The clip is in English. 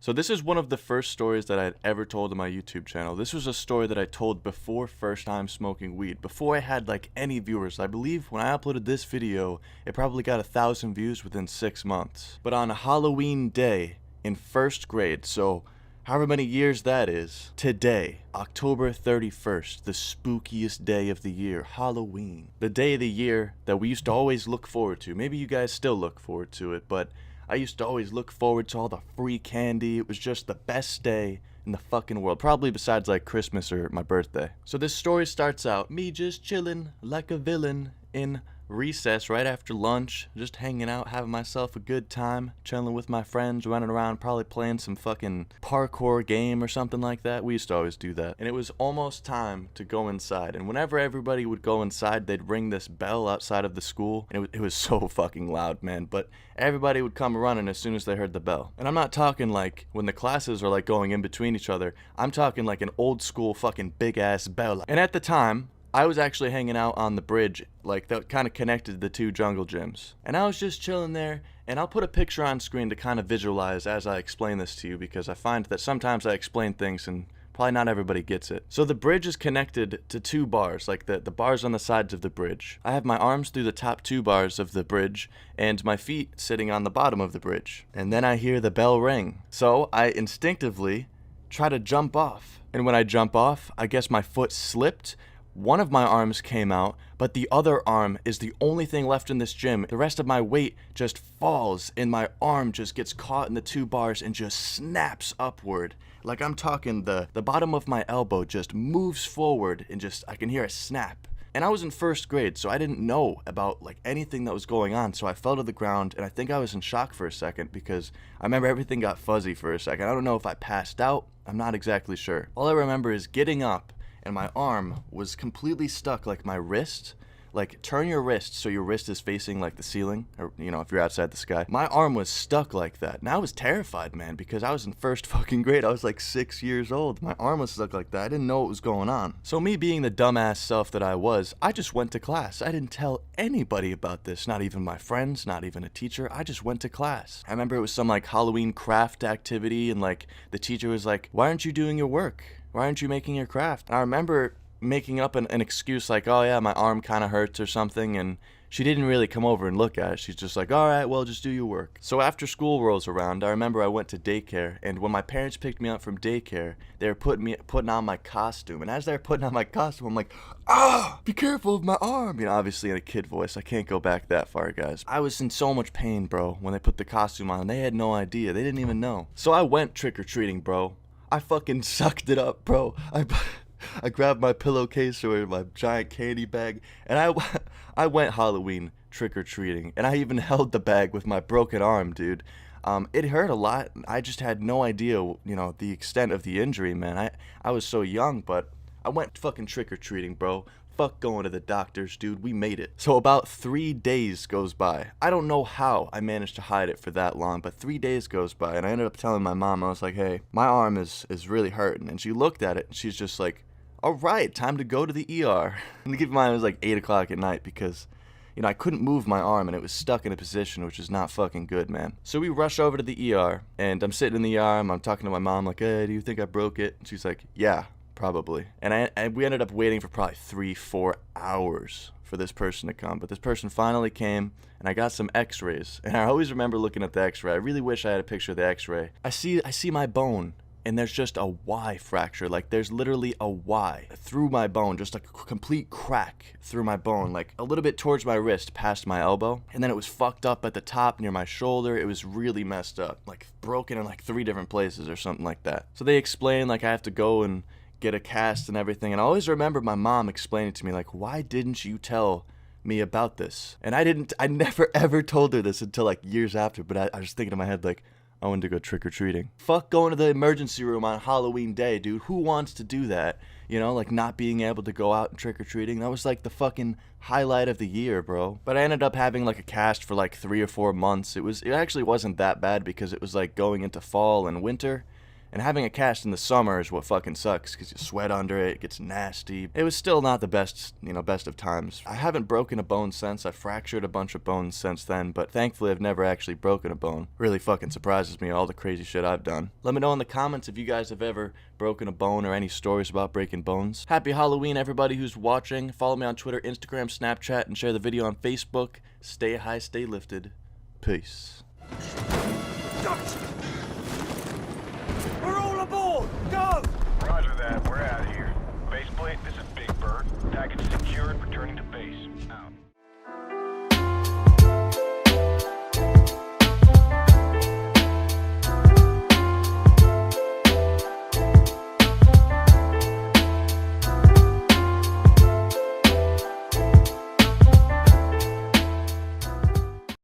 So this is one of the first stories that I'd ever told on my YouTube channel. This was a story that I told before first time smoking weed, before I had like any viewers. I believe when I uploaded this video, it probably got 1,000 views within 6 months. But on a Halloween day in first grade, so however many years that is, today, October 31st, the spookiest day of the year, Halloween. The day of the year that we used to always look forward to. Maybe you guys still look forward to it, but I used to always look forward to all the free candy. It was just the best day in the fucking world. Probably besides like Christmas or my birthday. So this story starts out, me just chilling like a villain in recess right after lunch, just hanging out, having myself a good time, chilling with my friends, running around, probably playing some fucking parkour game or something like that. We used to always do that. And it was almost time to go inside. And whenever everybody would go inside, they'd ring this bell outside of the school. And it was so fucking loud, man. But everybody would come running as soon as they heard the bell. And I'm not talking like when the classes are like going in between each other. I'm talking like an old school fucking big ass bell. And at the time, I was actually hanging out on the bridge, like that kind of connected the two jungle gyms. And I was just chilling there, and I'll put a picture on screen to kind of visualize as I explain this to you, because I find that sometimes I explain things and probably not everybody gets it. So the bridge is connected to two bars, like the bars on the sides of the bridge. I have my arms through the top two bars of the bridge, and my feet sitting on the bottom of the bridge. And then I hear the bell ring. So I instinctively try to jump off. And when I jump off, I guess my foot slipped. One of my arms came out, but the other arm is the only thing left in this gym. The rest of my weight just falls, and my arm just gets caught in the two bars and just snaps upward. Like I'm talking the bottom of my elbow just moves forward and just, I can hear a snap. And I was in first grade, so I didn't know about like anything that was going on, so I fell to the ground, and I think I was in shock for a second because I remember everything got fuzzy for a second. I don't know if I passed out, I'm not exactly sure. All I remember is getting up, and my arm was completely stuck, like my wrist. Like, turn your wrist so your wrist is facing like the ceiling, or you know, if you're outside the sky. My arm was stuck like that, and I was terrified, man, because I was in first fucking grade. I was like 6 years old. My arm was stuck like that. I didn't know what was going on. So me being the dumbass self that I was, I just went to class. I didn't tell anybody about this, not even my friends, not even a teacher. I just went to class. I remember it was some like Halloween craft activity, and like the teacher was like, "Why aren't you doing your work? Why aren't you making your craft?" And I remember making up an excuse like, "Oh yeah, my arm kind of hurts or something," and she didn't really come over and look at it. She's just like, "All right, well, just do your work." So after school rolls around, I remember I went to daycare, and when my parents picked me up from daycare, they were putting on my costume, and as they were putting on my costume, I'm like, "Ah, be careful of my arm." You know, obviously in a kid voice. I can't go back that far, guys. I was in so much pain, bro, when they put the costume on. They had no idea. They didn't even know. So I went trick-or-treating, bro. I fucking sucked it up, bro. I grabbed my pillowcase or my giant candy bag, and I went Halloween trick-or-treating, and I even held the bag with my broken arm, dude. It hurt a lot. I just had no idea, you know, the extent of the injury, man. I was so young, but I went fucking trick-or-treating, bro. Fuck going to the doctors, dude. We made it. So about 3 days goes by. I don't know how I managed to hide it for that long, but 3 days goes by, and I ended up telling my mom. I was like, "Hey, my arm is really hurting." And she looked at it, and she's just like, "All right, time to go to the ER." And to keep in mind, it was like 8 o'clock at night because, you know, I couldn't move my arm, and it was stuck in a position, which is not fucking good, man. So we rush over to the ER, and I'm sitting in the ER, and I'm talking to my mom like, "Hey, do you think I broke it?" And she's like, "Yeah, probably." And we ended up waiting for probably 3-4 hours for this person to come. But this person finally came, and I got some x-rays. And I always remember looking at the x-ray. I really wish I had a picture of the x-ray. I see my bone, and there's just a Y fracture. Like, there's literally a Y through my bone, just a complete crack through my bone, like a little bit towards my wrist past my elbow. And then it was fucked up at the top near my shoulder. It was really messed up, like broken in like 3 different places or something like that. So they explained like I have to go and get a cast and everything. And I always remember my mom explaining to me like, "Why didn't you tell me about this?" And I never ever told her this until like years after. But I was thinking in my head like, I wanted to go trick-or-treating. Fuck going to the emergency room on Halloween day, dude. Who wants to do that? You know, like not being able to go out and trick-or-treating. That was like the fucking highlight of the year, bro. But I ended up having like a cast for like 3 or 4 months. It actually wasn't that bad because it was like going into fall and winter. And having a cast in the summer is what fucking sucks, because you sweat under it, it gets nasty. It was still not the best, best of times. I haven't broken a bone since. I fractured a bunch of bones since then, but thankfully I've never actually broken a bone. Really fucking surprises me, all the crazy shit I've done. Let me know in the comments if you guys have ever broken a bone or any stories about breaking bones. Happy Halloween, everybody who's watching. Follow me on Twitter, Instagram, Snapchat, and share the video on Facebook. Stay high, stay lifted. Peace. We're all aboard! Go! Roger that. We're out of here. Baseplate, this is Big Bird. Package secured. Returning to base. Out.